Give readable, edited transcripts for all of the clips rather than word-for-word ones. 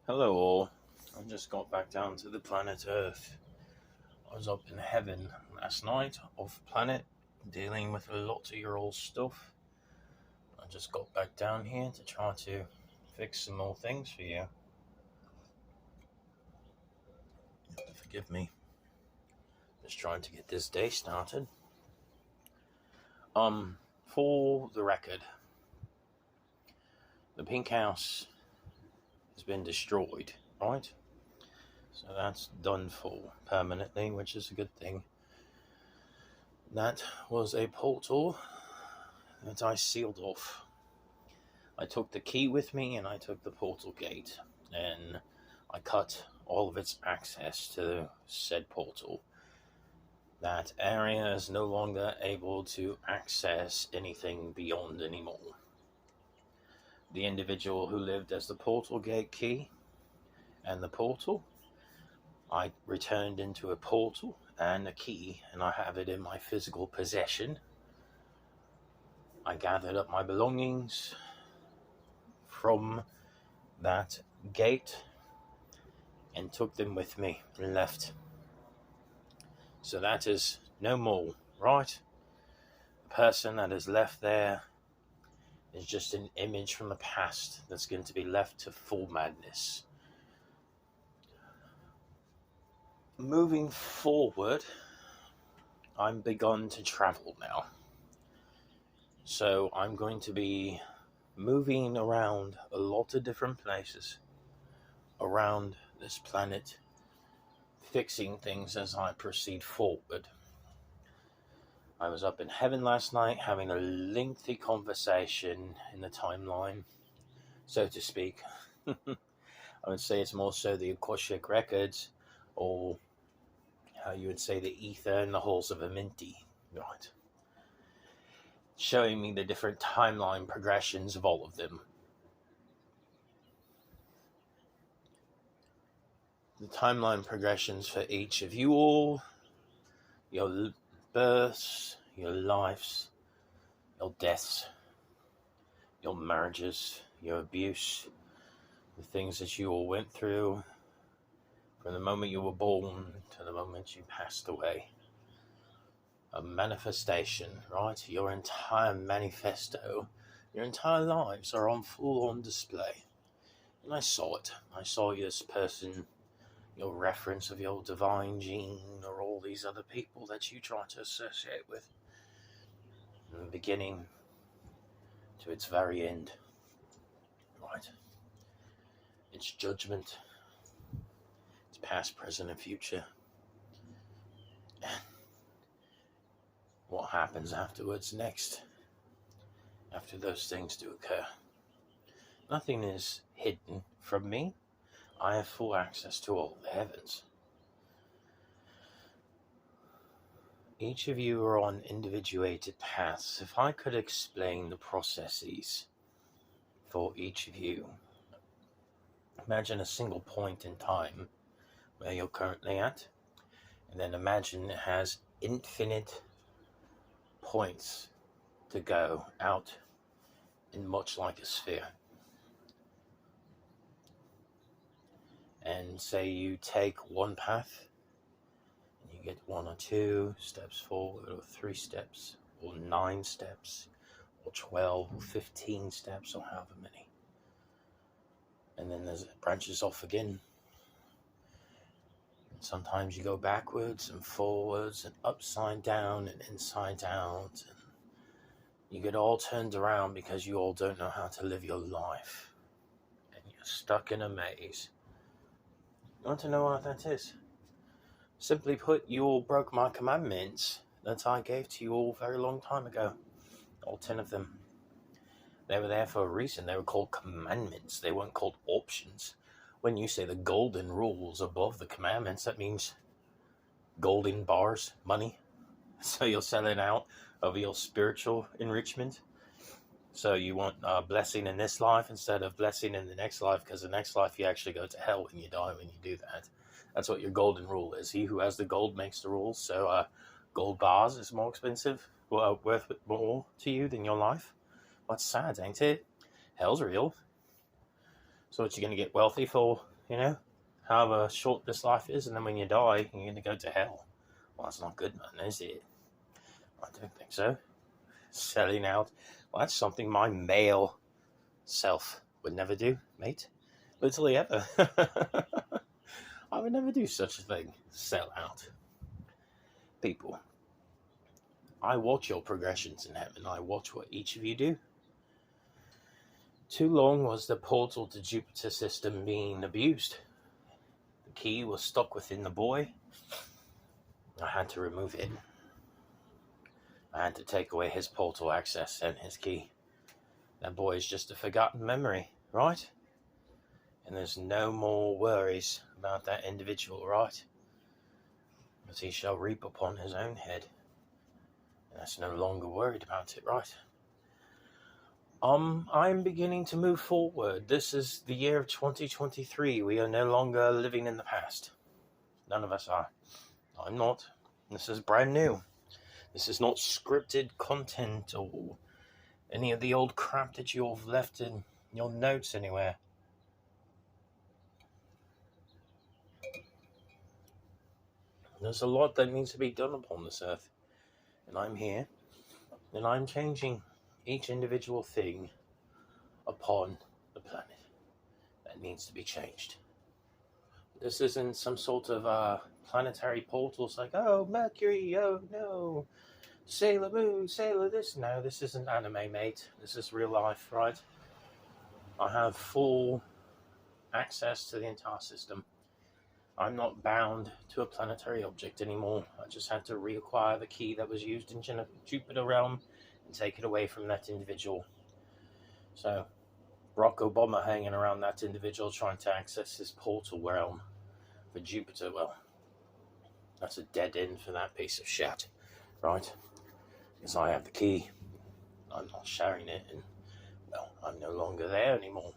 Hello all. I just got back down to the planet Earth. I was up in heaven last night off planet dealing with a lot of your old stuff. I just got back down here to try to fix some more things for you. Forgive me. Just trying to get this day started. For the record, the pink house has been destroyed, right? So that's done for permanently, which is a good thing. That was a portal that I sealed off. I took the key with me and I took the portal gate and I cut all of its access to said portal. That area is no longer able to access anything beyond anymore. The individual who lived as the portal gate key and the portal, I returned into a portal and a key, and I have it in my physical possession. I gathered up my belongings from that gate and took them with me and left. So that is no more, right? The person that is left there is just an image from the past that's going to be left to full madness. Moving forward, I'm begun to travel now. So I'm going to be moving around a lot of different places around this planet, fixing things as I proceed forward. I was up in heaven last night having a lengthy conversation in the timeline, so to speak. I would say it's more so the Akashic records, or how you would say the ether in the halls of a minty, right? Showing me the different timeline progressions of all of them. The timeline progressions for each of you all, your births, your lives, your deaths, your marriages, your abuse, the things that you all went through from the moment you were born to the moment you passed away. A manifestation, right? Your entire manifesto, your entire lives are on full-on display. And I saw it. I saw this person, your reference of your divine gene, or all these other people that you try to associate with, from the beginning to its very end, right? It's judgment. It's past, present, and future. And what happens afterwards next, after those things do occur. Nothing is hidden from me. I have full access to all the heavens. Each of you are on individuated paths. If I could explain the processes for each of you, imagine a single point in time where you're currently at, and then imagine it has infinite points to go out in much like a sphere. And say you take one path and you get 1 or 2 steps forward, or 3 steps, or 9 steps, or 12 or 15 steps, or however many. And then there's branches off again. And sometimes you go backwards and forwards and upside down and inside out, and you get all turned around because you all don't know how to live your life, and you're stuck in a maze. You want to know what that is? Simply put, you all broke my commandments that I gave to you all a very long time ago. All 10 of them. They were there for a reason. They were called commandments. They weren't called options. When you say the golden rules above the commandments, that means golden bars, money. So you're selling out of your spiritual enrichment. So you want blessing in this life instead of blessing in the next life, because the next life you actually go to hell when you die when you do that. That's what your golden rule is. He who has the gold makes the rules. So gold bars is more expensive, worth more to you than your life. Well, that's sad, ain't it? Hell's real. So what, you going to get wealthy for you know, however short this life is, and then when you die, you're going to go to hell. Well, that's not good, man, is it? I don't think so. Selling out. Well, that's something my male self would never do, mate. Literally ever. I would never do such a thing. Sell out. People, I watch your progressions in heaven. I watch what each of you do. Too long was the portal to Jupiter system being abused. The key was stuck within the boy. I had to remove it. I had to take away his portal access and his key. That boy is just a forgotten memory, right? And there's no more worries about that individual, right? Because he shall reap upon his own head. And that's no longer worried about it, right? I'm beginning to move forward. This is the year of 2023. We are no longer living in the past. None of us are. I'm not. This is brand new. This is not scripted content or any of the old crap that you've left in your notes anywhere. There's a lot that needs to be done upon this earth. And I'm here. And I'm changing each individual thing upon the planet that needs to be changed. This isn't some sort of planetary portals like, oh, Mercury, oh no, Sailor Moon, Sailor this. No, this isn't anime, mate. This is real life, right? I have full access to the entire system. I'm not bound to a planetary object anymore. I just had to reacquire the key that was used in Jupiter realm and take it away from that individual. So, Barack Obama hanging around that individual trying to access his portal realm for Jupiter, well, that's a dead end for that piece of shit, right? Because I have the key. I'm not sharing it, and, well, I'm no longer there anymore.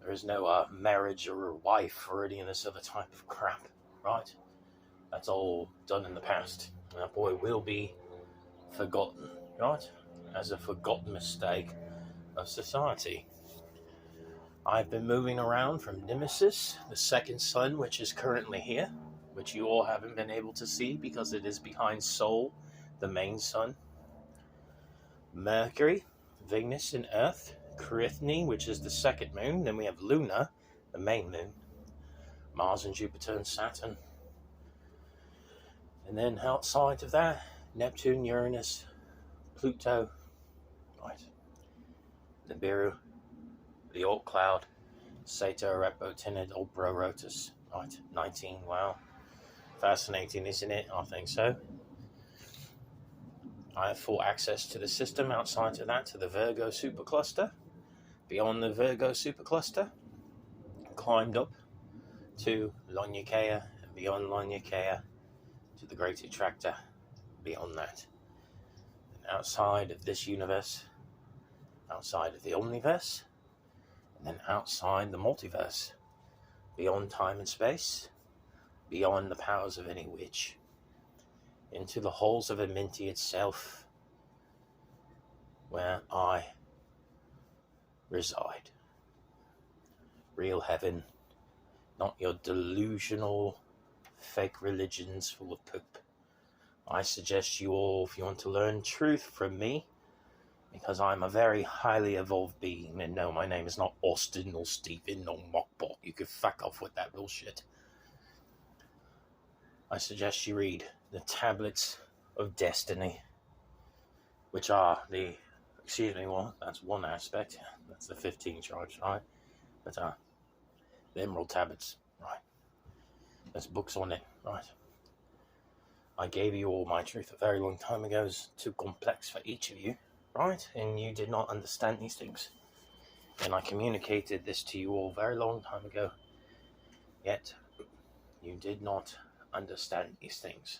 There is no marriage or a wife or any of this other type of crap, right? That's all done in the past. And that boy will be forgotten, right? As a forgotten mistake of society. I've been moving around from Nemesis, the second sun, which is currently here, which you all haven't been able to see because it is behind Sol, the main sun. Mercury, Venus and Earth, Crythne, which is the second moon. Then we have Luna, the main moon. Mars and Jupiter and Saturn. And then outside of that, Neptune, Uranus, Pluto, right? Nibiru, the Oort cloud, Sato, Erepo, Tinid, Old-Bro, Rotus, right? 19, wow. Fascinating, isn't it? I think so. I have full access to the system outside of that, to the Virgo supercluster. Beyond the Virgo supercluster, climbed up to Laniakea, and beyond Laniakea to the Great Attractor, beyond that. And outside of this universe, outside of the Omniverse, and then outside the multiverse, beyond time and space, beyond the powers of any witch, into the halls of Aminti itself, where I reside. Real heaven, not your delusional fake religions full of poop. I suggest you all, if you want to learn truth from me, because I'm a very highly evolved being, and no, my name is not Austin or Stephen or Mockbot. You can fuck off with that bullshit. I suggest you read the Tablets of Destiny, which are the, that's one aspect. That's the 15 charge, right? But the Emerald Tablets, right? There's books on it, right? I gave you all my truth a very long time ago. It was too complex for each of you, right? And you did not understand these things. And I communicated this to you all a very long time ago. Yet, you did not understand these things.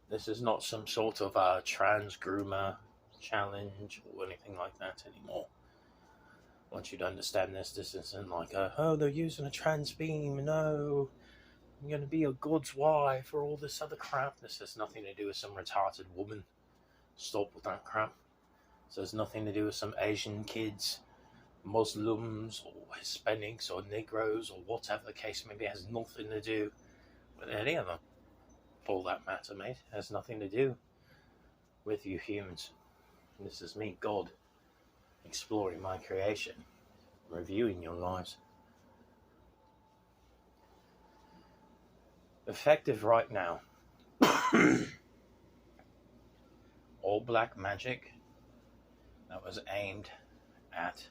This is not some sort of trans groomer challenge or anything like that anymore. I want you to understand this. This isn't like oh, they're using a trans beam. No, I'm going to be a god's wife or all this other crap. This has nothing to do with some retarded woman. Stop with that crap. This has nothing to do with some Asian kids Muslims or Hispanics or Negroes or whatever the case may be. It has nothing to do with any of them, for all that matter, mate. It has nothing to do with you humans. This is me, God, exploring my creation, reviewing your lives. Effective right now. All black magic that was aimed at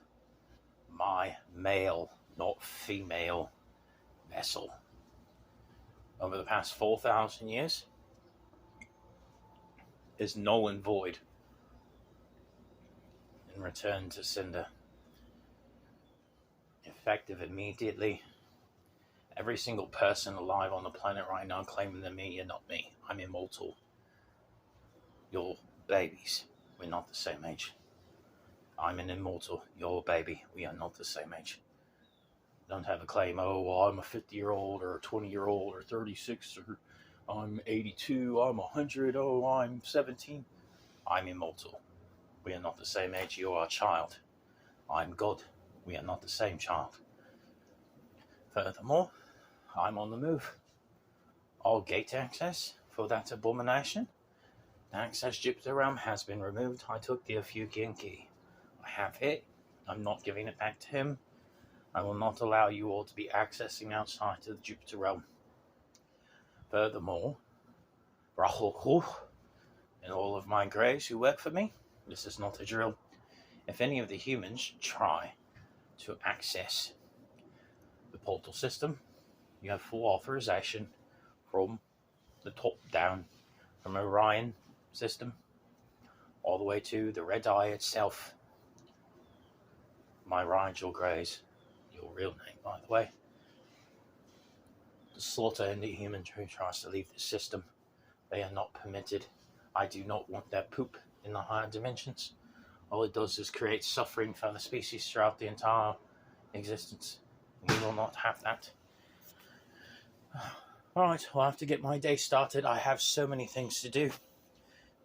my male, not female, vessel over the past 4,000 years is null and void and returned to cinder. Effective immediately. Every single person alive on the planet right now claiming they're me, you're not me. I'm immortal. You're babies. We're not the same age. I'm an immortal. You're a baby. We are not the same age. Don't have a claim, oh, well, I'm a 50-year-old or a 20-year-old or 36 or I'm 82, I'm 100, oh, I'm 17. I'm immortal. We are not the same age. You are a child. I'm God. We are not the same child. Furthermore, I'm on the move. All gate access for that abomination, the access Jupiter realm, has been removed. I took the Ophiuchian key. I have it. I'm not giving it back to him. I will not allow you all to be accessing outside of the Jupiter realm. Furthermore, and all of my greys who work for me, this is not a drill. If any of the humans try to access the portal system, you have full authorization from the top down, from Orion system all the way to the Red Eye itself. My Rigel Greys, your real name, by the way. To slaughter any human who tries to leave the system. They are not permitted. I do not want their poop in the higher dimensions. All it does is create suffering for the species throughout the entire existence. We will not have that. Alright, I'll have to get my day started. I have so many things to do.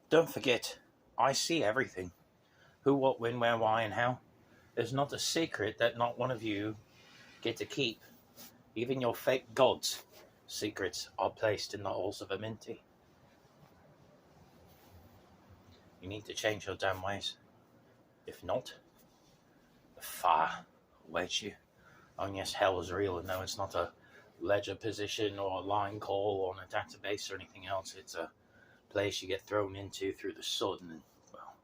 Don't forget, I see everything. Who, what, when, where, why, and how. There's not a secret that not one of you get to keep. Even your fake gods' secrets are placed in the halls of Aminti. You need to change your damn ways. If not, the fire awaits you. Oh yes, hell is real, and no, it's not a ledger position or a line call on a database or anything else. It's a place you get thrown into through the sun, and well,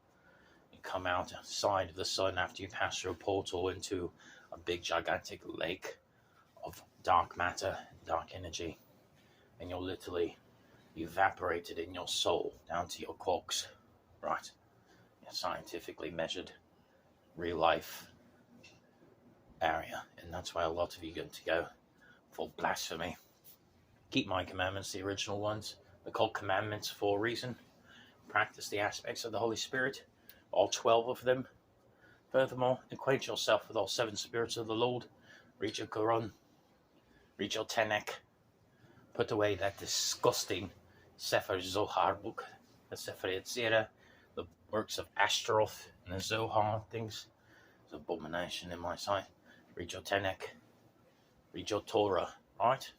you come out outside of the sun after you pass through a portal into a big gigantic lake of dark matter, dark energy, and you're literally evaporated in your soul down to your quarks. Right, a scientifically measured real life area, and that's why a lot of you are going to go for blasphemy. Keep my commandments, the original ones. They're called commandments for a reason. Practice the aspects of the Holy Spirit, all 12 of them. Furthermore, acquaint yourself with all 7 spirits of the Lord. Read your Quran, read your Tanakh, put away that disgusting Sefer Zohar book, the Sefer Yetzirah, the works of Ashtaroth and the Zohar things. It's an abomination in my sight. Read your Tanakh, read your Torah, right?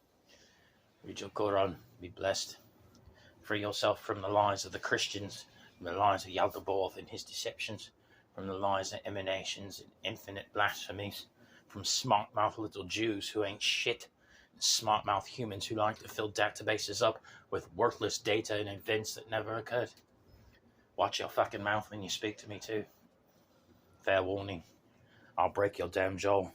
Read your Quran, be blessed. Free yourself from the lies of the Christians, from the lies of Yaldabaoth and his deceptions, from the lies and emanations and infinite blasphemies, from smart-mouth little Jews who ain't shit, and smart-mouth humans who like to fill databases up with worthless data and events that never occurred. Watch your fucking mouth when you speak to me too. Fair warning, I'll break your damn jaw.